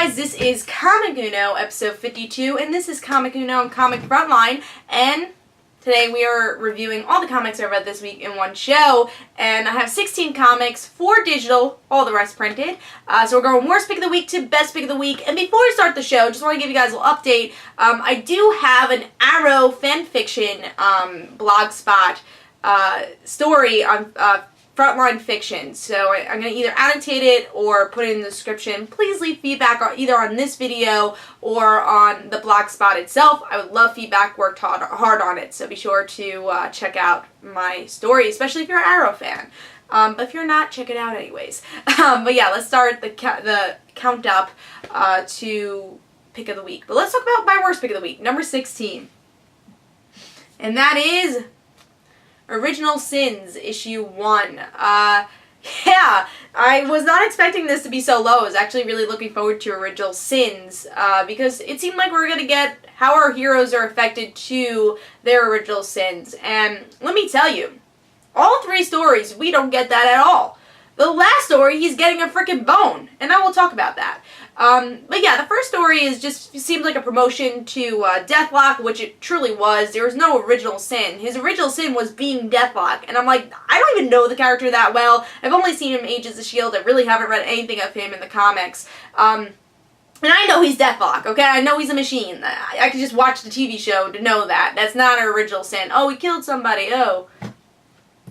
guys, this is Comic Uno, episode 52, and this is Comic Uno and Comic Frontline, and today we are reviewing all the comics I read this week in one show, and I have 16 comics, 4 digital, all the rest printed, so we're going worst pick of the week to best pick of the week, and before we start the show, just want to give you guys a little update. I do have an Arrow fanfiction blogspot story on Frontline fiction, so I'm going to either annotate it or put it in the description. Please leave feedback either on this video or on the blog spot itself. I would love feedback, worked hard on it, so be sure to check out my story, especially if you're an Arrow fan. But if you're not, check it out anyways. But yeah, let's start the count up to pick of the week. But let's talk about my worst pick of the week, number 16. And that is Original Sins, issue 1. Yeah, I was not expecting this to be so low. I was actually really looking forward to Original Sins, because it seemed like we were going to get how our heroes are affected to their original sins. And let me tell you, all 3 stories, we don't get that at all. The last story, he's getting a freaking bone, and I will talk about that. But yeah, the first story seems like a promotion to Deathlock, which it truly was. There was no original sin. His original sin was being Deathlock, and I'm like, I don't even know the character that well. I've only seen him in Agents of S.H.I.E.L.D. I really haven't read anything of him in the comics. And I know he's Deathlock, okay? I know he's a machine. I could just watch the TV show to know that. That's not an original sin. Oh, he killed somebody. Oh.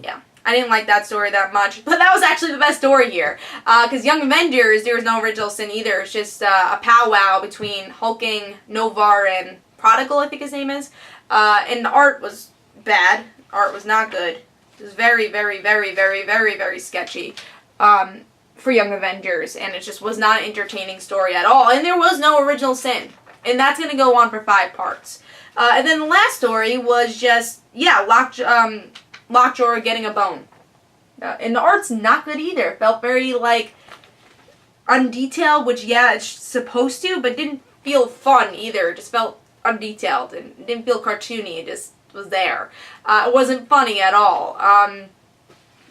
Yeah. I didn't like that story that much, but that was actually the best story here. Because Young Avengers, there was no original sin either. It's just a powwow between Hulking, Novar, and Prodigal, I think his name is. And the art was bad. Art was not good. It was very, very, very, very, very, very sketchy for Young Avengers. And it just was not an entertaining story at all. And there was no original sin. And that's going to go on for 5 parts. And then the last story was just, yeah, Lockjaw getting a bone. And the art's not good either. It felt very, like, undetailed, which, yeah, it's supposed to, but didn't feel fun either. It just felt undetailed and didn't feel cartoony. It just was there. It wasn't funny at all.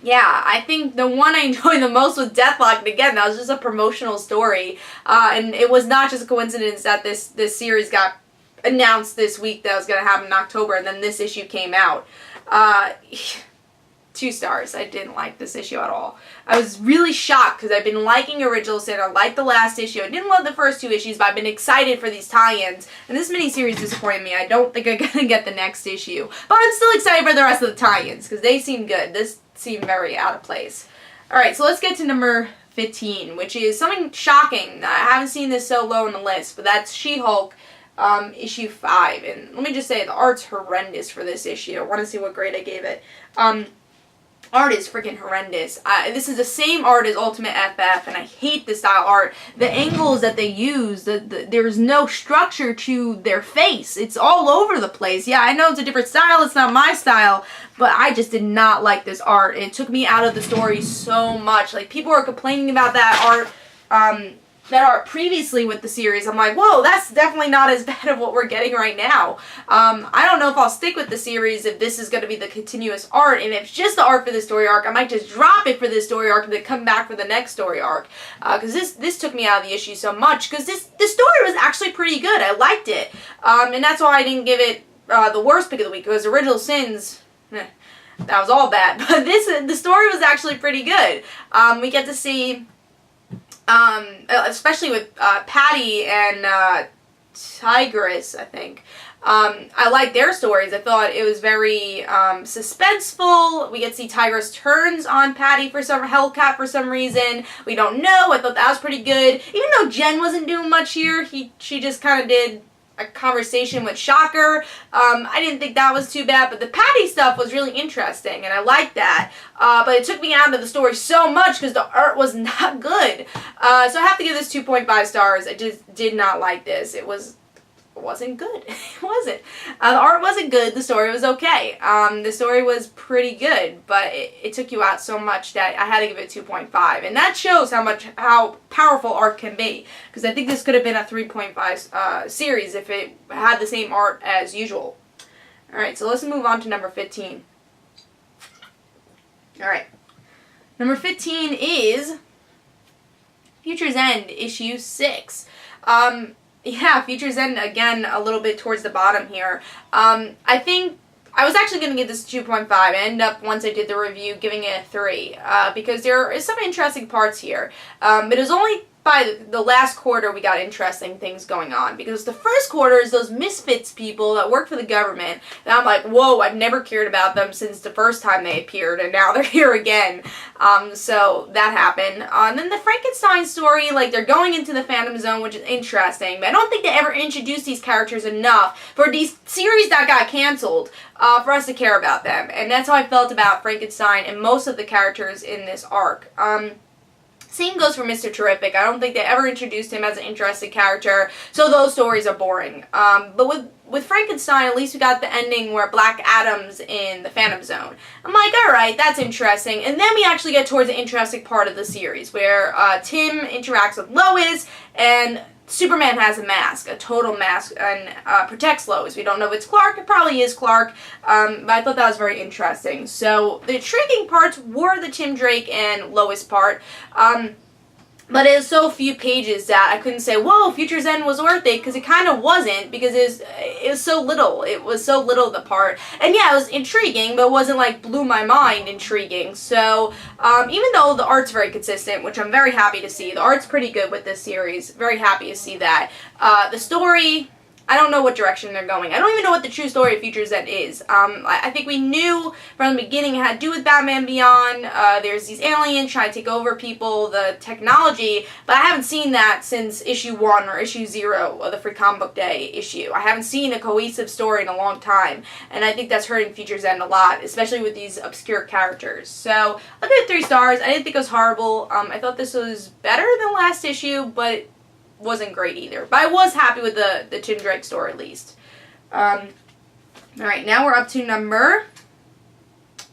Yeah, I think the one I enjoyed the most was Deathlock, and again, that was just a promotional story. And it was not just a coincidence that this series got announced this week that was going to happen in October, and then this issue came out. 2 stars. I didn't like this issue at all. I was really shocked because I've been liking Original Sin. I liked the last issue. I didn't love the first 2 issues, but I've been excited for these tie-ins. And this miniseries disappointed me. I don't think I'm going to get the next issue. But I'm still excited for the rest of the tie-ins because they seem good. This seemed very out of place. Alright, so let's get to number 15, which is something shocking. I haven't seen this so low on the list, but that's She-Hulk. Issue 5, and let me just say, the art's horrendous for this issue. I want to see what grade I gave it. Art is freaking horrendous. This is the same art as Ultimate FF, and I hate this style art. The angles that they use, there's no structure to their face. It's all over the place. Yeah, I know it's a different style, it's not my style, but I just did not like this art. It took me out of the story so much. Like, people were complaining about that art previously with the series. I'm like, whoa, that's definitely not as bad of what we're getting right now. I don't know if I'll stick with the series if this is going to be the continuous art, and if it's just the art for this story arc, I might just drop it for this story arc and then come back for the next story arc. Because this took me out of the issue so much, because this story was actually pretty good. I liked it. And that's why I didn't give it the worst pick of the week, because Original Sins, that was all bad. But the story was actually pretty good. We get to see, especially with Patty and Tigress, I think. I liked their stories. I thought it was very suspenseful. We get to see Tigress turns on Patty for some Hellcat for some reason. We don't know. I thought that was pretty good. Even though Jen wasn't doing much here, she just kind of did a conversation with Shocker. I didn't think that was too bad, but the Patty stuff was really interesting, and I liked that. But it took me out of the story so much because the art was not good. So I have to give this 2.5 stars. I just did not like this. It wasn't good. It wasn't. The art wasn't good. The story was okay. The story was pretty good, but it took you out so much that I had to give it 2.5. And that shows how powerful art can be. Because I think this could have been a 3.5 series if it had the same art as usual. Alright, so let's move on to number 15. Alright. Number 15 is Future's End, issue 6. Yeah, Futures End, again, a little bit towards the bottom here. I think I was actually going to give this a 2.5. I ended up, once I did the review, giving it a 3. Because there is some interesting parts here. But it was only by the last quarter we got interesting things going on. Because the first quarter is those misfits people that work for the government. And I'm like, whoa, I've never cared about them since the first time they appeared. And now they're here again. So that happened. And then the Frankenstein story, like, they're going into the Phantom Zone, which is interesting. But I don't think they ever introduced these characters enough for these series that got canceled for us to care about them. And that's how I felt about Frankenstein and most of the characters in this arc. Same goes for Mr. Terrific. I don't think they ever introduced him as an interesting character, so those stories are boring. But with Frankenstein, at least we got the ending where Black Adam's in the Phantom Zone. I'm like, alright, that's interesting. And then we actually get towards the interesting part of the series, where Tim interacts with Lois, and Superman has a mask, a total mask, and protects Lois. We don't know if it's Clark. It probably is Clark, but I thought that was very interesting. So the intriguing parts were the Tim Drake and Lois part, but it was so few pages that I couldn't say, whoa, Futures End was worth it, because it kind of wasn't, because it was so little. It was so little, the part. And yeah, it was intriguing, but it wasn't like blew my mind intriguing. So even though the art's very consistent, which I'm very happy to see, the art's pretty good with this series, very happy to see that. The story, I don't know what direction they're going. I don't even know what the true story of Futures End is. I think we knew from the beginning it had to do with Batman Beyond. There's these aliens trying to take over people, the technology, but I haven't seen that since issue 1 or issue 0 of the Free Comic Book Day issue. I haven't seen a cohesive story in a long time, and I think that's hurting Futures End a lot, especially with these obscure characters. So I'll give it 3 stars. I didn't think it was horrible. I thought this was better than last issue, but wasn't great either. But I was happy with the Tim Drake story, at least. Alright, now we're up to number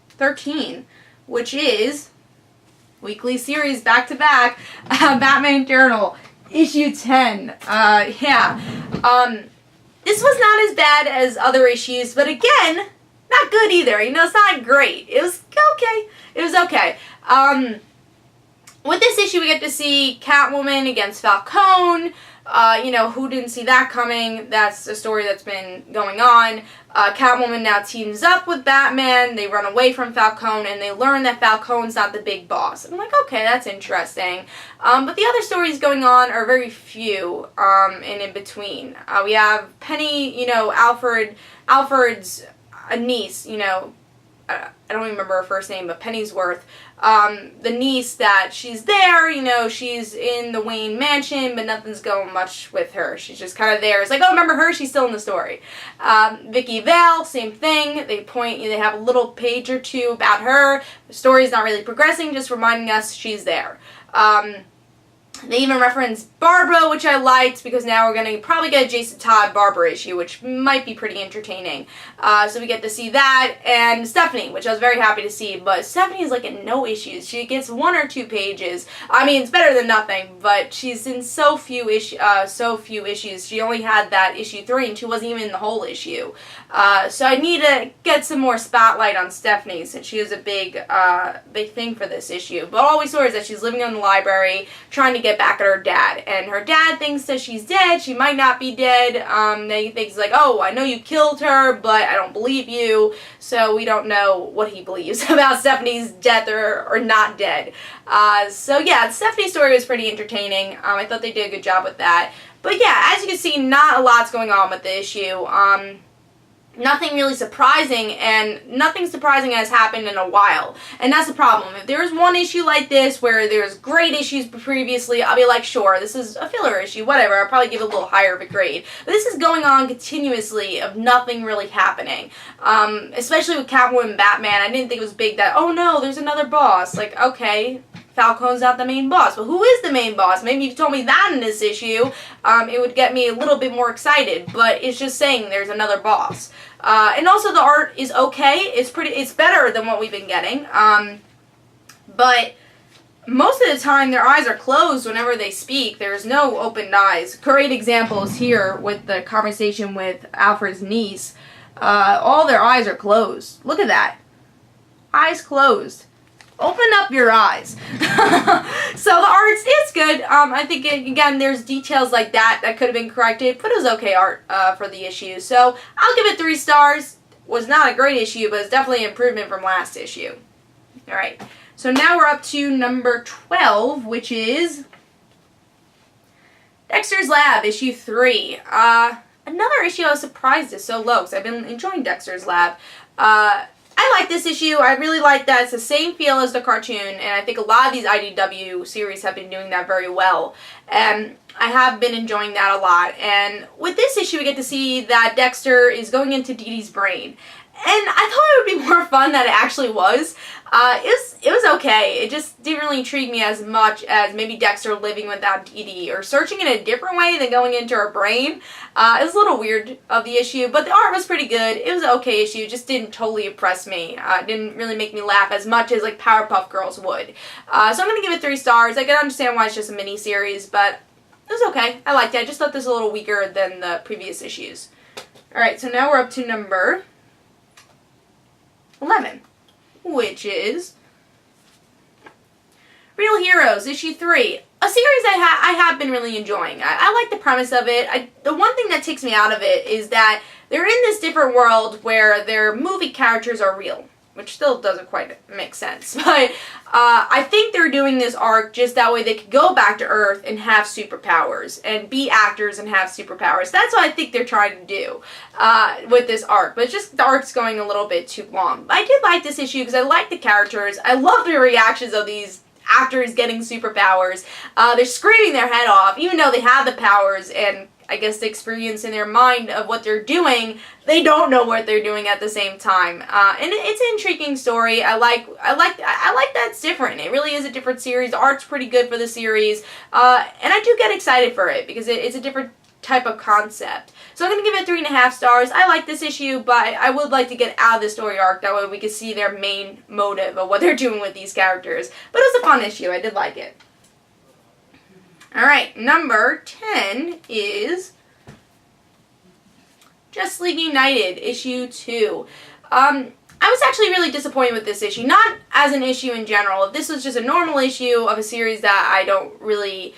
13, which is weekly series back-to-back, Batman Journal, issue 10. This was not as bad as other issues, but again, not good either. You know, it's not great. It was okay. It was okay. With this issue, we get to see Catwoman against Falcone. Who didn't see that coming? That's a story that's been going on. Catwoman now teams up with Batman. They run away from Falcone, and they learn that Falcone's not the big boss. I'm like, okay, that's interesting. But the other stories going on are very few, and in between. We have Penny, Alfred's niece, I don't remember her first name, but Pennyworth, the niece, that she's there, she's in the Wayne mansion, but nothing's going much with her. She's just kind of there. It's like, oh, remember her? She's still in the story. Vicky Vale, same thing. They have a little page or two about her. The story's not really progressing, just reminding us she's there. They even reference Barbara, which I liked, because now we're going to probably get a Jason Todd Barbara issue, which might be pretty entertaining. So we get to see that, and Stephanie, which I was very happy to see, but Stephanie is like in no issues. She gets 1 or 2 pages. I mean, it's better than nothing, but she's in so few issues. She only had that issue 3, and she wasn't even in the whole issue. So I need to get some more spotlight on Stephanie, since she is a big thing for this issue. But all we saw is that she's living in the library, trying to get back at her dad, and her dad thinks that she's dead. She might not be dead. He thinks like, oh, I know you killed her, but I don't believe you. So we don't know what he believes about Stephanie's death or not dead. So yeah, the Stephanie story was pretty entertaining. I thought they did a good job with that. But yeah, as you can see, not a lot's going on with the issue. Nothing really surprising, and nothing surprising has happened in a while. And that's the problem. If there's one issue like this where there's great issues previously, I'll be like, sure, this is a filler issue, whatever. I'll probably give it a little higher of a grade. But this is going on continuously of nothing really happening. Especially with Catwoman and Batman, I didn't think it was big that, oh no, there's another boss. Like, okay, Falcone's not the main boss. But who is the main boss? Maybe if you told me that in this issue, it would get me a little bit more excited. But it's just saying there's another boss. And also the art is okay. It's better than what we've been getting. But most of the time their eyes are closed whenever they speak. There's no open eyes. Great examples here with the conversation with Alfred's niece. All their eyes are closed. Look at that. Eyes closed. open up your eyes. So the art is good. I think, again, there's details like that could have been corrected, but it was okay art for the issue. So I'll give it 3 stars. Was not a great issue, but it's definitely an improvement from last issue. Alright, so now we're up to number 12, which is Dexters Lab, issue 3. Another issue I was surprised is so low, because I've been enjoying Dexters Lab. I like this issue. I really like that. It's the same feel as the cartoon, and I think a lot of these IDW series have been doing that very well. And I have been enjoying that a lot. And with this issue, we get to see that Dexter is going into Dee Dee's brain. And I thought it would be more fun than it actually was. It was okay. It just didn't really intrigue me as much as maybe Dexter living without Dee Dee or searching in a different way than going into her brain. It was a little weird of the issue, but the art was pretty good. It was an okay issue. It just didn't totally impress me. It didn't really make me laugh as much as like Powerpuff Girls would. So I'm going to give it 3 stars. I can understand why it's just a mini-series, but it was okay. I liked it. I just thought this was a little weaker than the previous issues. Alright, so now we're up to number 11, which is Real Heroes, issue 3. A series I have been really enjoying. I like the premise of it. The one thing that takes me out of it is that they're in this different world where their movie characters are real, which still doesn't quite make sense. But I think they're doing this arc just that way they could go back to Earth and have superpowers and be actors and have superpowers. That's what I think they're trying to do with this arc. But it's just the arc's going a little bit too long. I did like this issue because I like the characters. I love the reactions of these actors getting superpowers. They're screaming their head off, even though they have the powers and I guess the experience in their mind of what they're doing, they don't know what they're doing at the same time. And it's an intriguing story. I like that it's different. It really is a different series. The art's pretty good for the series. And I do get excited for it because it's a different type of concept. So I'm going to give it 3.5 stars. I like this issue, but I would like to get out of the story arc. That way we can see their main motive of what they're doing with these characters. But it was a fun issue. I did like it. Alright, number 10 is Justice League United, issue 2. I was actually really disappointed with this issue. Not as an issue in general. If this was just a normal issue of a series that I don't really,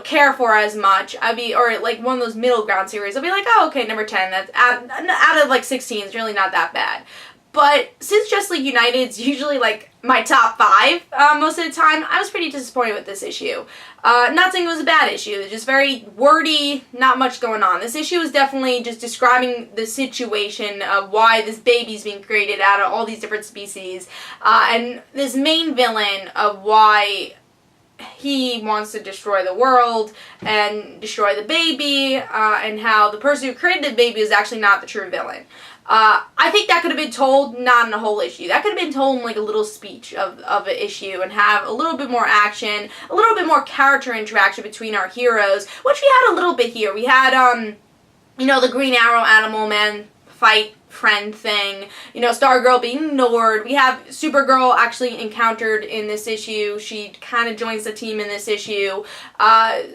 care for as much, or like one of those middle ground series, I'll be like, oh, okay, number 10, that's out of like 16, it's really not that bad. But since Justice League United's usually like my top 5 most of the time, I was pretty disappointed with this issue. Not saying it was a bad issue, it's just very wordy, not much going on. This issue is definitely just describing the situation of why this baby's being created out of all these different species, and this main villain of why he wants to destroy the world and destroy the baby, and how the person who created the baby is actually not the true villain. I think that could have been told not in a whole issue. That could have been told in like a little speech of an issue and have a little bit more action, a little bit more character interaction between our heroes, which we had a little bit here. We had, the Green Arrow Animal Man fight friend thing, Stargirl being ignored. We have Supergirl actually encountered in this issue. She kind of joins the team in this issue.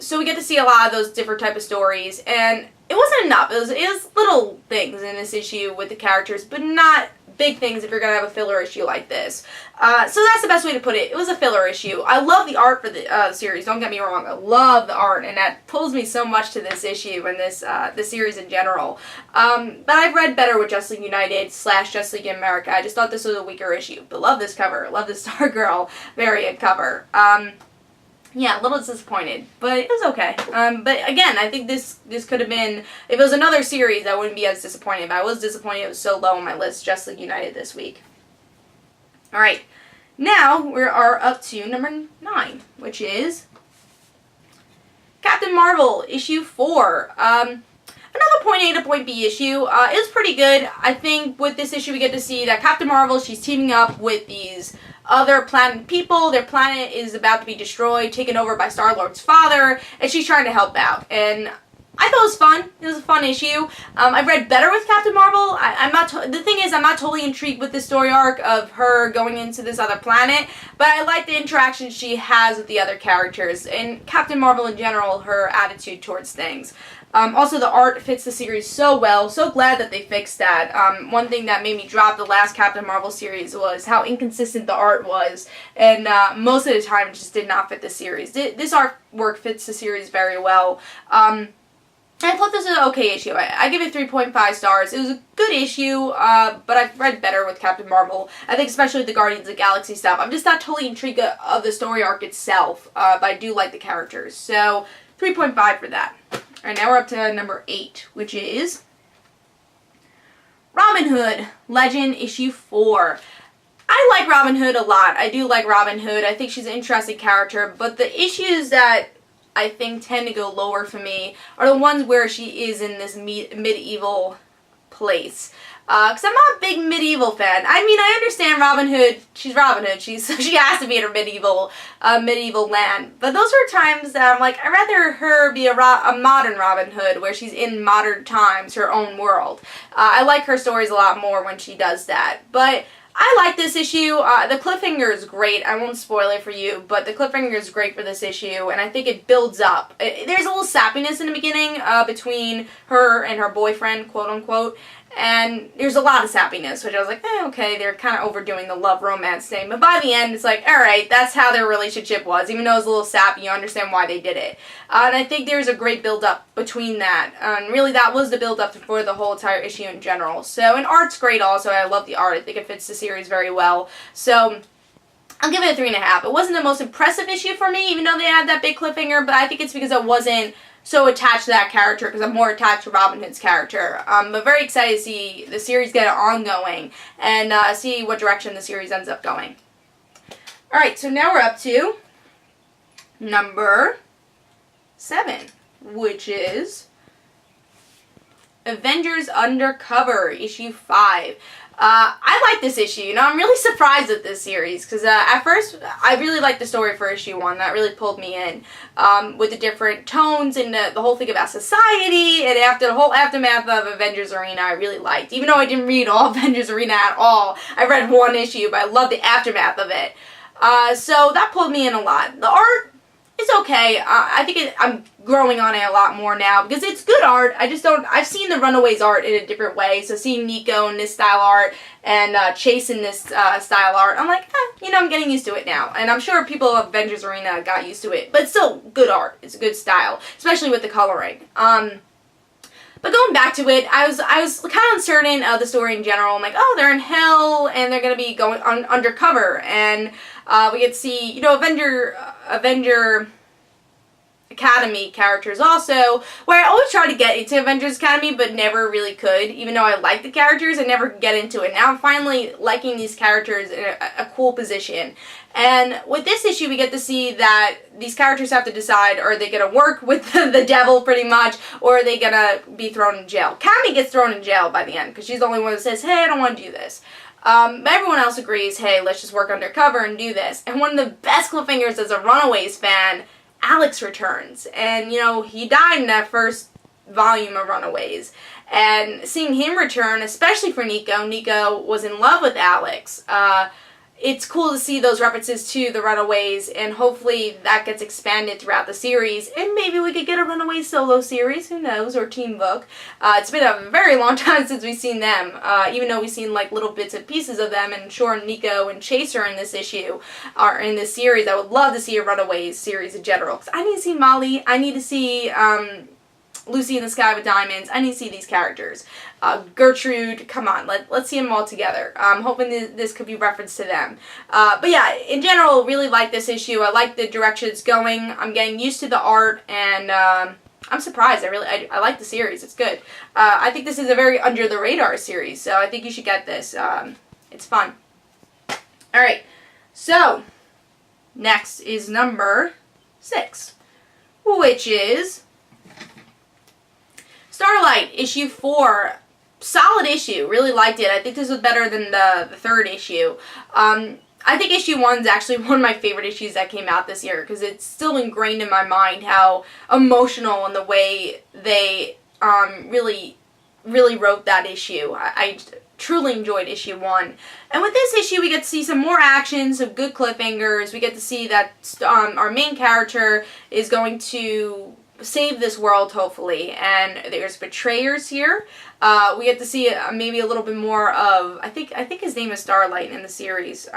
So we get to see a lot of those different type of stories, and it wasn't enough. It was little things in this issue with the characters, but not big things if you're going to have a filler issue like this. So that's the best way to put it. It was a filler issue. I love the art for the series, don't get me wrong. I love the art, and that pulls me so much to this issue and this series in general. But I've read better with Justice League United / Justice League in America. I just thought this was a weaker issue. But love this cover. Love the Stargirl variant cover. Yeah, a little disappointed, but it was okay. But again, I think this could have been, if it was another series, I wouldn't be as disappointed. But I was disappointed it was so low on my list, Justice League United this week. Alright, now we are up to number 9, which is Captain Marvel, issue 4. Another point A to point B issue. It was pretty good. I think with this issue we get to see that Captain Marvel, she's teaming up with these other planet people. Their planet is about to be destroyed, taken over by Star-Lord's father, and she's trying to help out. And I thought it was fun. It was a fun issue. I've read better with Captain Marvel. I'm not. The thing is, I'm not totally intrigued with the story arc of her going into this other planet, but I like the interaction she has with the other characters and Captain Marvel in general. Her attitude towards things. Also, the art fits the series so well. So glad that they fixed that. One thing that made me drop the last Captain Marvel series was how inconsistent the art was, and most of the time it just did not fit the series. This artwork fits the series very well. I thought this was an okay issue. I give it 3.5 stars. It was a good issue, but I've read better with Captain Marvel. I think especially the Guardians of the Galaxy stuff. I'm just not totally intrigued of the story arc itself, but I do like the characters. So, 3.5 for that. Alright, now we're up to number 8, which is Robyn Hood, Legend, issue 4. I like Robyn Hood a lot. I do like Robyn Hood. I think she's an interesting character, but the issues that I think tend to go lower for me are the ones where she is in this medieval place. Because I'm not a big medieval fan. I mean, I understand Robyn Hood. She's Robyn Hood. She has to be in her medieval land. But those are times that I'm like, I'd rather her be a modern Robyn Hood, where she's in modern times, her own world. I like her stories a lot more when she does that. But I like this issue. The cliffhanger is great. I won't spoil it for you, but the cliffhanger is great for this issue, and I think it builds up. There's a little sappiness in the beginning between her and her boyfriend, quote-unquote, and there's a lot of sappiness, which I was like, okay, they're kind of overdoing the love-romance thing, but by the end, it's like, alright, that's how their relationship was. Even though it was a little sappy, you understand why they did it. And I think there's a great build-up between that, and really that was the build-up for the whole entire issue in general. So, and art's great also. I love the art. I think it fits the series very well. So, I'll give it a 3.5. It wasn't the most impressive issue for me, even though they had that big cliffhanger, but I think it's because I wasn't so attached to that character, because I'm more attached to Robyn Hood's character. But very excited to see the series get ongoing, and see what direction the series ends up going. Alright, so now we're up to number 7, which is Avengers Undercover, issue 5. I like this issue. You know, I'm really surprised at this series because at first I really liked the story for issue 1. That really pulled me in with the different tones and the whole thing about society, and after the whole aftermath of Avengers Arena I really liked. Even though I didn't read all Avengers Arena at all, I read one issue, but I loved the aftermath of it. So that pulled me in a lot. The art is okay. I think I'm growing on it a lot more now because it's good art. I've seen the Runaways art in a different way. So seeing Nico in this style art and Chase in this style art, I'm like, you know, I'm getting used to it now. And I'm sure people of Avengers Arena got used to it. But it's still good art. It's a good style, especially with the coloring. But going back to it, I was kind of uncertain of the story in general. I'm like, oh, they're in hell and they're going to be going undercover. And we get to see, you know, Avenger Academy characters also, where I always try to get into Avengers Academy but never really could. Even though I like the characters, I never could get into it. Now I'm finally liking these characters in a cool position. And with this issue, we get to see that these characters have to decide, are they going to work with the devil pretty much, or are they going to be thrown in jail? Cammy gets thrown in jail by the end because she's the only one that says, hey, I don't want to do this. But everyone else agrees, hey, let's just work undercover and do this. And one of the best cliffhangers as a Runaways fan, Alex returns. And, you know, he died in that first volume of Runaways. And seeing him return, especially for Nico, Nico was in love with Alex. It's cool to see those references to the Runaways, and hopefully that gets expanded throughout the series, and maybe we could get a Runaways solo series, who knows, or team book. It's been a very long time since we've seen them, even though we've seen like little bits and pieces of them, and sure, Nico and Chase are in this issue, are in this series. I would love to see a Runaways series in general, because I need to see Molly, I need to see Lucy in the Sky with Diamonds. I need to see these characters. Gertrude, come on, let's see them all together. I'm hoping this could be referenced to them. But yeah, in general, really like this issue. I like the direction it's going. I'm getting used to the art, and I'm surprised. I like the series. It's good. I think this is a very under the radar series, so I think you should get this. It's fun. Alright, so next is number 6, which is Starlight, issue 4. Solid issue. Really liked it. I think this was better than the third issue. I think issue 1 is actually one of my favorite issues that came out this year because it's still ingrained in my mind how emotional and the way they really wrote that issue. I truly enjoyed issue 1. And with this issue, we get to see some more action, some good cliffhangers. We get to see that our main character is going to save this world, hopefully, and there's betrayers here. We get to see maybe a little bit more of, I think his name is Starlight in the series.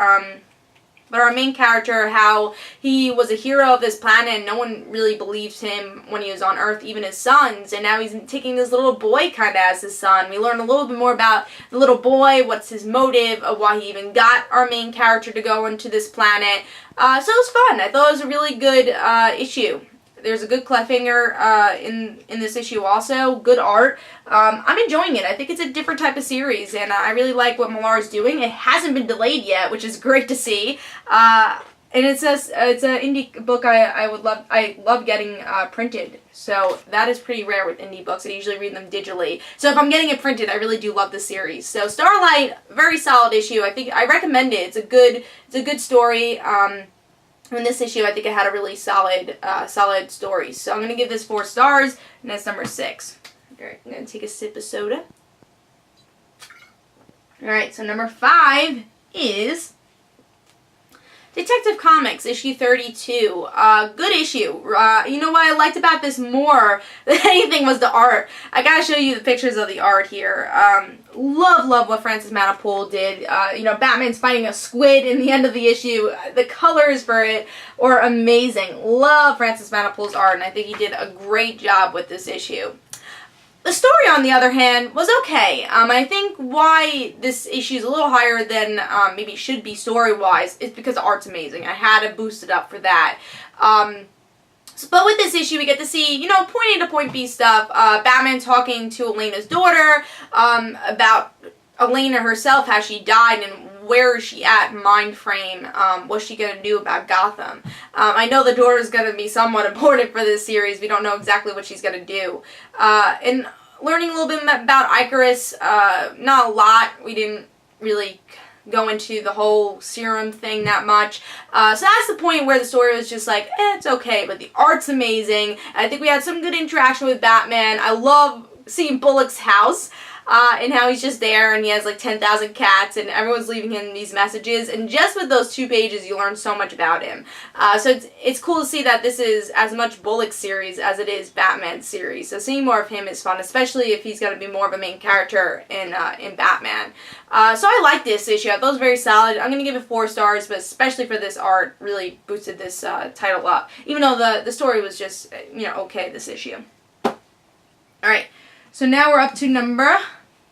But our main character, how he was a hero of this planet and no one really believed him when he was on Earth, even his sons, and now he's taking this little boy kind of as his son. We learn a little bit more about the little boy, what's his motive, of why he even got our main character to go into this planet. So it was fun. I thought it was a really good issue. There's a good cliffhanger in this issue also. Good art. I'm enjoying it. I think it's a different type of series, and I really like what Millar's doing. It hasn't been delayed yet, which is great to see. And it's an indie book I love getting printed. So that is pretty rare with indie books. I usually read them digitally. So if I'm getting it printed, I really do love the series. So Starlight, very solid issue. I recommend it. It's a good story. In this issue, I think it had a really solid story. So I'm going to give this 4 stars, and that's number 6. Alright, I'm going to take a sip of soda. Alright, so number 5 is Detective Comics, issue 32. Good issue. You know what I liked about this more than anything was the art. I gotta show you the pictures of the art here. Love what Francis Manapul did. You know, Batman's fighting a squid in the end of the issue. The colors for it are amazing. Love Francis Manapul's art, and I think he did a great job with this issue. The story, on the other hand, was okay. I think why this issue is a little higher than maybe it should be story-wise is because the art's amazing. I had to boost it up for that. But with this issue, we get to see, you know, point A to point B stuff. Batman talking to Elena's daughter about Elena herself, how she died, and where is she at mind frame. What's she going to do about Gotham? I know the daughter is going to be somewhat important for this series. We don't know exactly what she's going to do. And learning a little bit about Icarus, not a lot. We didn't really go into the whole serum thing that much. So that's the point where the story was just like, it's okay, but the art's amazing. I think we had some good interaction with Batman. I love seeing Bullock's house. And how he's just there and he has like 10,000 cats and everyone's leaving him these messages, and just with those 2 pages you learn so much about him. So it's cool to see that this is as much Bullock series as it is Batman series. So seeing more of him is fun, especially if he's going to be more of a main character in Batman. So I like this issue. I thought it was very solid. I'm going to give it 4 stars, but especially for this art, really boosted this title up. Even though the story was just, you know, okay this issue. Alright, so now we're up to number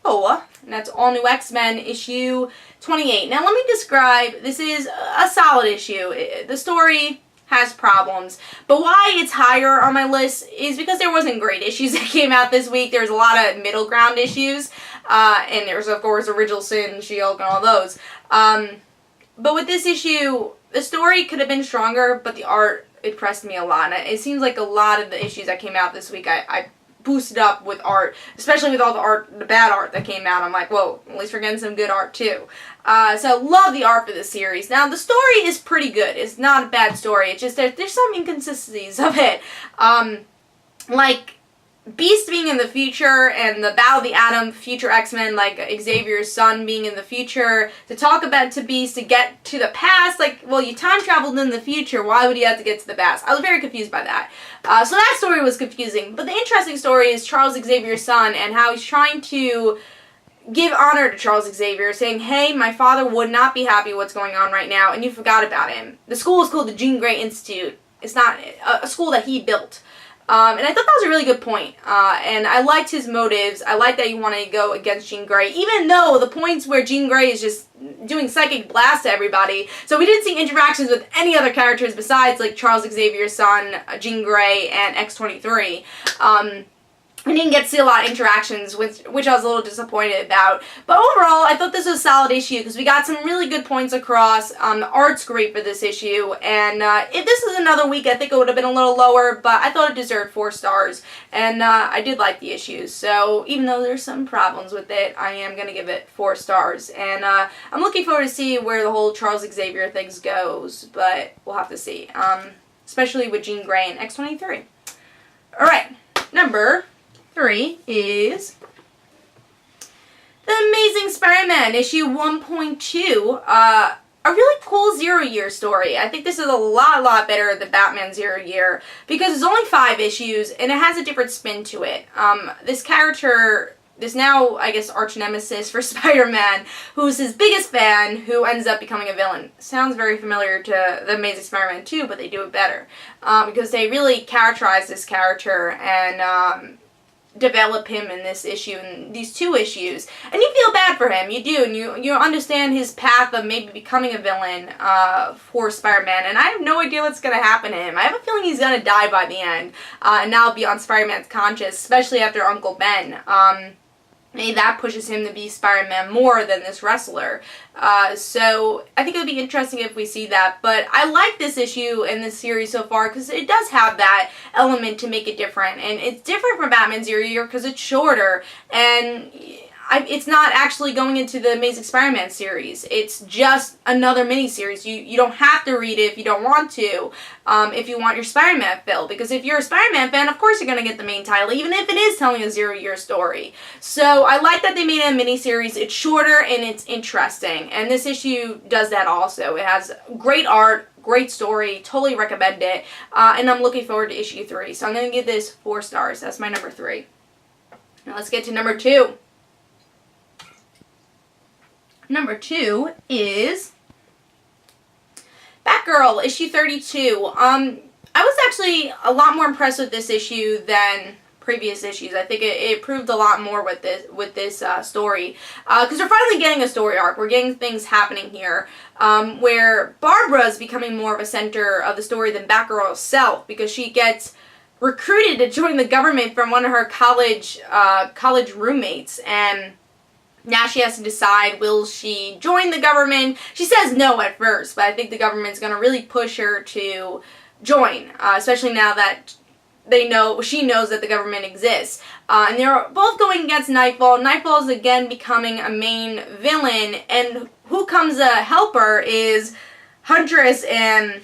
4, and that's All New X-Men issue 28. Now let me describe, this is a solid issue. The story has problems, but why it's higher on my list is because there wasn't great issues that came out this week. There's a lot of middle ground issues, and there's of course Original Sin, She-Hulk, and all those. But with this issue, the story could have been stronger, but the art impressed me a lot. And it seems like a lot of the issues that came out this week, I boosted up with art, especially with all the bad art that came out. I'm like, whoa, at least we're getting some good art too. So love the art for this series. Now the story is pretty good. It's not a bad story. It's just there's some inconsistencies of it. Like Beast being in the future and the Battle of the Atom, future X-Men, like Xavier's son being in the future, to talk about to Beast to get to the past, like, well, you time traveled in the future, why would you have to get to the past? I was very confused by that. So that story was confusing, but the interesting story is Charles Xavier's son and how he's trying to give honor to Charles Xavier, saying, hey, my father would not be happy with what's going on right now, and you forgot about him. The school is called the Jean Grey Institute. It's not a school that he built. And I thought that was a really good point, and I liked his motives. I liked that he wanted to go against Jean Grey, even though the points where Jean Grey is just doing psychic blasts to everybody. So we didn't see interactions with any other characters besides like Charles Xavier's son, Jean Grey, and X-23. We didn't get to see a lot of interactions, which I was a little disappointed about. But overall, I thought this was a solid issue because we got some really good points across. The art's great for this issue. And if this was another week, I think it would have been a little lower. But I thought it deserved 4 stars. And I did like the issues. So even though there's some problems with it, I am going to give it 4 stars. And I'm looking forward to see where the whole Charles Xavier thing goes. But we'll have to see. Especially with Jean Grey and X-23. Alright, number 3 is The Amazing Spider-Man, issue 1.2. A really cool Zero-Year story. I think this is a lot better than Batman Zero-Year because it's only 5 issues and it has a different spin to it. This character, this now, I guess, arch-nemesis for Spider-Man, who's his biggest fan, who ends up becoming a villain. Sounds very familiar to The Amazing Spider-Man 2, but they do it better. Because they really characterize this character and develop him in this issue, in these 2 issues. And you feel bad for him, you do, and you understand his path of maybe becoming a villain for Spider-Man, and I have no idea what's going to happen to him. I have a feeling he's going to die by the end, and now be on Spider-Man's conscience, especially after Uncle Ben. Maybe that pushes him to be Spider-Man more than this wrestler. So I think it would be interesting if we see that. But I like this issue in this series so far because it does have that element to make it different. And it's different from Batman Zero-Year because it's shorter. And it's not actually going into the Amazing Spider-Man series. It's just another mini-series. You don't have to read it if you don't want to, if you want your Spider-Man fill. Because if you're a Spider-Man fan, of course you're going to get the main title, even if it is telling a Zero-Year story. So I like that they made it a mini-series. It's shorter and it's interesting. And this issue does that also. It has great art, great story, totally recommend it. And I'm looking forward to issue 3. So I'm going to give this 4 stars. That's my number 3. Now let's get to number 2. Number 2 is Batgirl, issue 32. I was actually a lot more impressed with this issue than previous issues. I think it proved a lot more with this story. Because we're finally getting a story arc. We're getting things happening here where Barbara is becoming more of a center of the story than Batgirl herself, because she gets recruited to join the government from one of her college roommates, and now she has to decide, will she join the government? She says no at first, but I think the government's going to really push her to join, especially now that she knows that the government exists. And they're both going against Nightfall. Nightfall is again becoming a main villain, and who comes to help her is Huntress and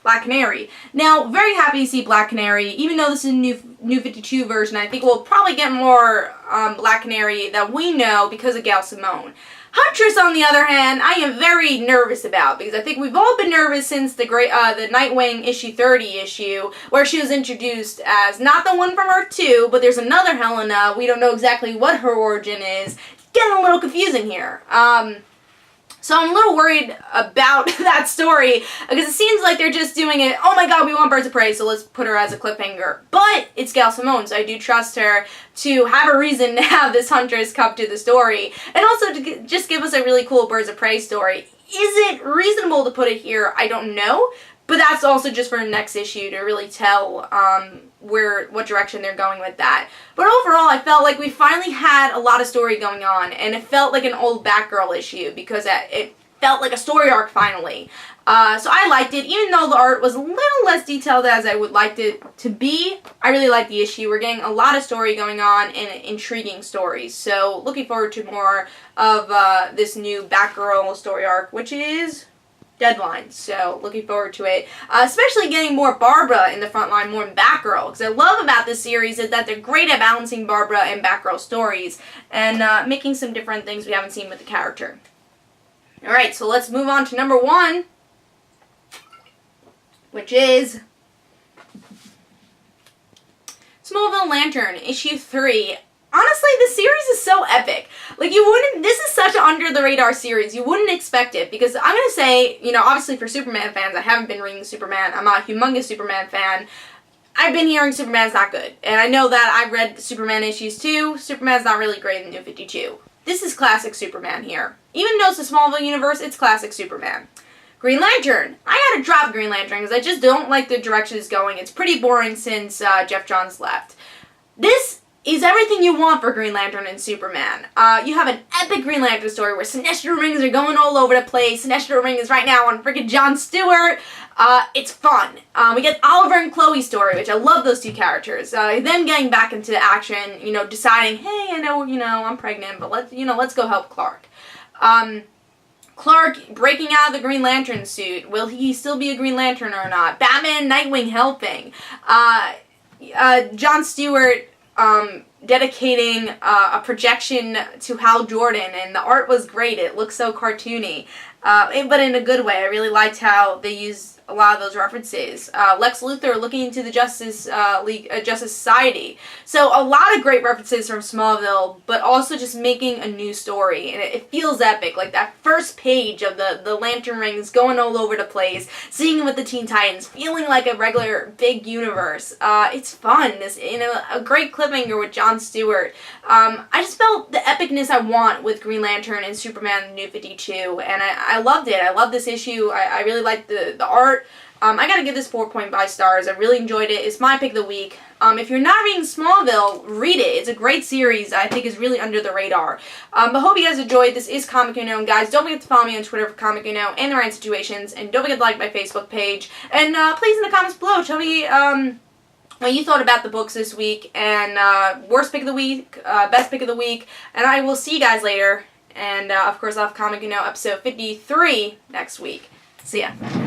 Black Canary. Now, very happy to see Black Canary, even though this is a new 52 version. I think we'll probably get more Black Canary that we know because of Gail Simone. Huntress, on the other hand, I am very nervous about, because I think we've all been nervous since the Nightwing issue 30 issue, where she was introduced as not the one from Earth 2, but there's another Helena. We don't know exactly what her origin is. It's getting a little confusing here. So I'm a little worried about that story, because it seems like they're just doing it, oh my god, we want Birds of Prey, so let's put her as a cliffhanger. But it's Gail Simone, so I do trust her to have a reason to have this Huntress come to the story. And also to just give us a really cool Birds of Prey story. Is it reasonable to put it here? I don't know. But that's also just for the next issue to really tell what direction they're going with that. But overall, I felt like we finally had a lot of story going on, and it felt like an old Batgirl issue because it felt like a story arc finally. So I liked it, even though the art was a little less detailed as I would like it to be. I really liked the issue. We're getting a lot of story going on and intriguing stories. So looking forward to more of this new Batgirl story arc, which is Deadline, so looking forward to it. Especially getting more Barbara in the Frontline more than Batgirl, because I love about this series is that they're great at balancing Barbara and Batgirl stories and making some different things we haven't seen with the character. Alright, so let's move on to number 1, which is Smallville Lantern, issue 3. Honestly, this series is so epic. Like, this is such an under-the-radar series. You wouldn't expect it, because I'm going to say, obviously for Superman fans, I haven't been reading Superman. I'm not a humongous Superman fan. I've been hearing Superman's not good. And I know that I've read the Superman issues too. Superman's not really great in the New 52. This is classic Superman here. Even though it's the Smallville universe, it's classic Superman. Green Lantern. I had to drop Green Lantern because I just don't like the direction it's going. It's pretty boring since Jeff Johns left. This is everything you want for Green Lantern and Superman. You have an epic Green Lantern story where Sinestro rings are going all over the place. Sinestro ring is right now on freaking Jon Stewart. It's fun. We get Oliver and Chloe's story, which I love those 2 characters. Them getting back into action, deciding, hey, I know, I'm pregnant, but let's go help Clark. Clark breaking out of the Green Lantern suit. Will he still be a Green Lantern or not? Batman and Nightwing helping. Jon Stewart dedicating a projection to Hal Jordan, and the art was great. It looked so cartoony, but in a good way. I really liked how they used a lot of those references. Lex Luthor looking into the Justice League, Justice Society. So a lot of great references from Smallville, but also just making a new story, and it feels epic. Like that first page of the Lantern rings going all over the place, seeing them with the Teen Titans, feeling like a regular big universe. It's fun. This, a great cliffhanger with Jon Stewart. I just felt the epicness I want with Green Lantern and Superman the New 52, and I loved it. I love this issue. I really liked the art. I gotta give this 4.5 stars. I really enjoyed it. It's my pick of the week. If you're not reading Smallville, read it. It's a great series. I think is really under the radar. But hope you guys enjoyed. This is Comic Unknown, guys. Don't forget to follow me on Twitter for Comic Unknown and the Rant Situations. And don't forget to like my Facebook page. And please in the comments below, tell me what you thought about the books this week. And worst pick of the week, best pick of the week. And I will see you guys later. And of course I'll have Comic Unknown episode 53 next week. See ya.